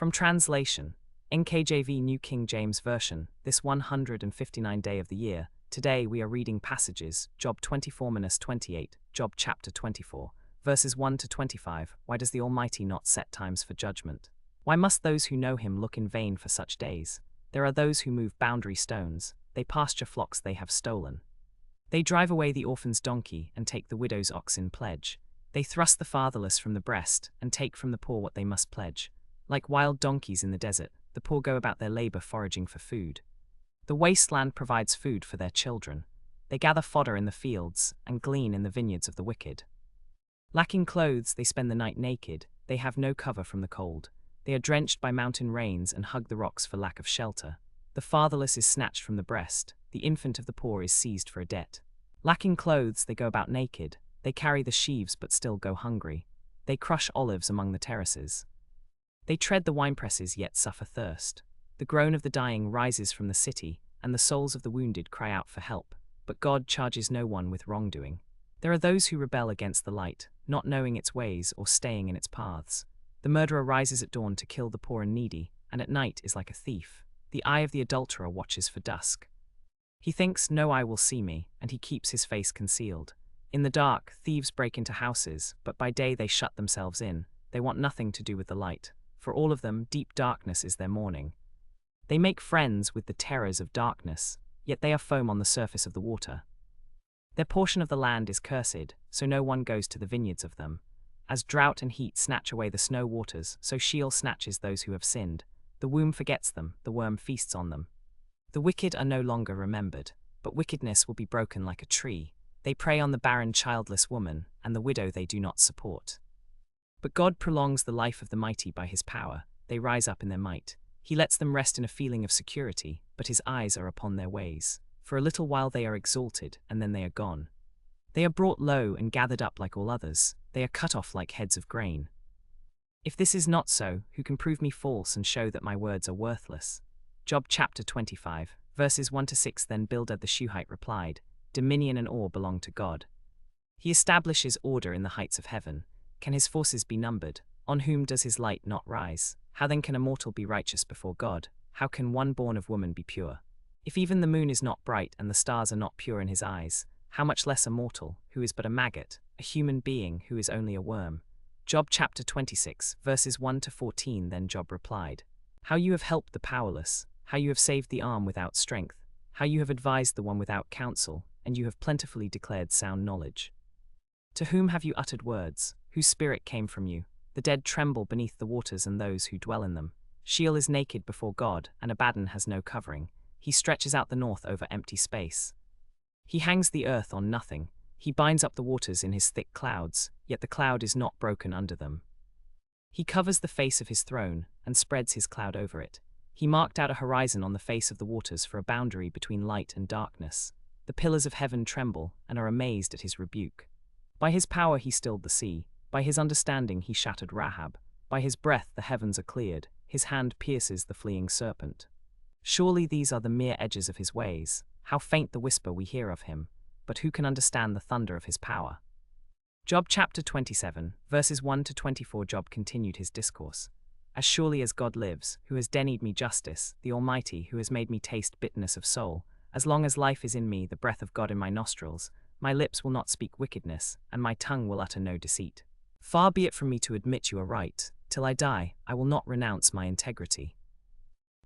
From translation, NKJV New King James Version, this 159th day of the year, today we are reading passages, Job 24-28, Job chapter 24, verses 1 to 25. Why does the Almighty not set times for judgment? Why must those who know him look in vain for such days? There are those who move boundary stones, they pasture flocks they have stolen. They drive away the orphan's donkey and take the widow's ox in pledge. They thrust the fatherless from the breast and take from the poor what they must pledge. Like wild donkeys in the desert, the poor go about their labor foraging for food. The wasteland provides food for their children. They gather fodder in the fields and glean in the vineyards of the wicked. Lacking clothes, they spend the night naked. They have no cover from the cold. They are drenched by mountain rains and hug the rocks for lack of shelter. The fatherless is snatched from the breast. The infant of the poor is seized for a debt. Lacking clothes, they go about naked. They carry the sheaves but still go hungry. They crush olives among the terraces. They tread the winepresses yet suffer thirst. The groan of the dying rises from the city, and the souls of the wounded cry out for help. But God charges no one with wrongdoing. There are those who rebel against the light, not knowing its ways or staying in its paths. The murderer rises at dawn to kill the poor and needy, and at night is like a thief. The eye of the adulterer watches for dusk. He thinks, no eye will see me, and he keeps his face concealed. In the dark, thieves break into houses, but by day they shut themselves in. They want nothing to do with the light. For all of them, deep darkness is their mourning. They make friends with the terrors of darkness, yet they are foam on the surface of the water. Their portion of the land is cursed, so no one goes to the vineyards of them. As drought and heat snatch away the snow waters, so Sheol snatches those who have sinned. The womb forgets them, the worm feasts on them. The wicked are no longer remembered, but wickedness will be broken like a tree. They prey on the barren childless woman, and the widow they do not support. But God prolongs the life of the mighty by his power. They rise up in their might. He lets them rest in a feeling of security, but his eyes are upon their ways. For a little while they are exalted, and then they are gone. They are brought low and gathered up like all others. They are cut off like heads of grain. If this is not so, who can prove me false and show that my words are worthless? Job chapter 25, verses 1 to 6. Then Bildad the Shuhite replied, Dominion and awe belong to God. He establishes order in the heights of heaven. Can his forces be numbered? On whom does his light not rise? How then can a mortal be righteous before God? How can one born of woman be pure? If even the moon is not bright and the stars are not pure in his eyes, how much less a mortal, who is but a maggot, a human being who is only a worm? Job chapter 26, verses 1 to 14. Then Job replied, How you have helped the powerless, how you have saved the arm without strength, how you have advised the one without counsel, and you have plentifully declared sound knowledge. To whom have you uttered words, whose spirit came from you? The dead tremble beneath the waters and those who dwell in them. Sheol is naked before God, and Abaddon has no covering. He stretches out the north over empty space. He hangs the earth on nothing. He binds up the waters in his thick clouds, yet the cloud is not broken under them. He covers the face of his throne, and spreads his cloud over it. He marked out a horizon on the face of the waters for a boundary between light and darkness. The pillars of heaven tremble, and are amazed at his rebuke. By his power he stilled the sea. By his understanding he shattered Rahab. By his breath the heavens are cleared. His hand pierces the fleeing serpent. Surely these are the mere edges of his ways. How faint the whisper we hear of him. But who can understand the thunder of his power? Job chapter 27, verses 1 to 24. Job continued his discourse. As surely as God lives, who has denied me justice, the Almighty, who has made me taste bitterness of soul, as long as life is in me, the breath of God in my nostrils, my lips will not speak wickedness, and my tongue will utter no deceit. Far be it from me to admit you are right. Till I die, I will not renounce my integrity.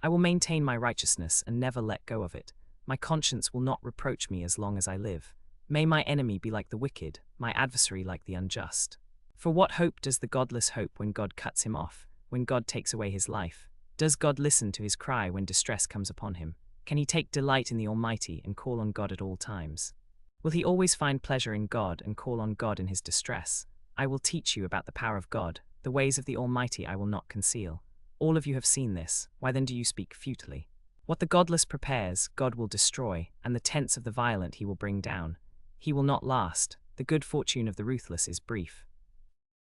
I will maintain my righteousness and never let go of it. My conscience will not reproach me as long as I live. May my enemy be like the wicked, my adversary like the unjust. For what hope does the godless hope when God cuts him off, when God takes away his life? Does God listen to his cry when distress comes upon him? Can he take delight in the Almighty and call on God at all times? Will he always find pleasure in God and call on God in his distress? I will teach you about the power of God. The ways of the Almighty I will not conceal. All of you have seen this. Why then do you speak futilely? What the godless prepares, God will destroy, and the tents of the violent he will bring down. He will not last. The good fortune of the ruthless is brief.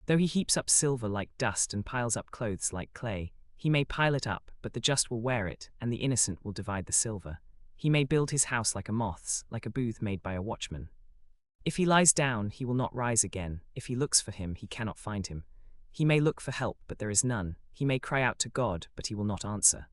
Though he heaps up silver like dust and piles up clothes like clay, he may pile it up, but the just will wear it, and the innocent will divide the silver. He may build his house like a moth's, like a booth made by a watchman. If he lies down, he will not rise again. If he looks for him, he cannot find him. He may look for help, but there is none. He may cry out to God, but he will not answer.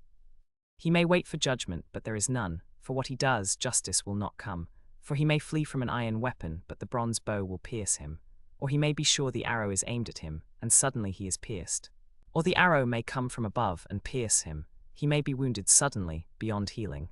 He may wait for judgment, but there is none. For what he does, justice will not come. For he may flee from an iron weapon, but the bronze bow will pierce him. Or he may be sure the arrow is aimed at him, and suddenly he is pierced. Or the arrow may come from above and pierce him. He may be wounded suddenly, beyond healing.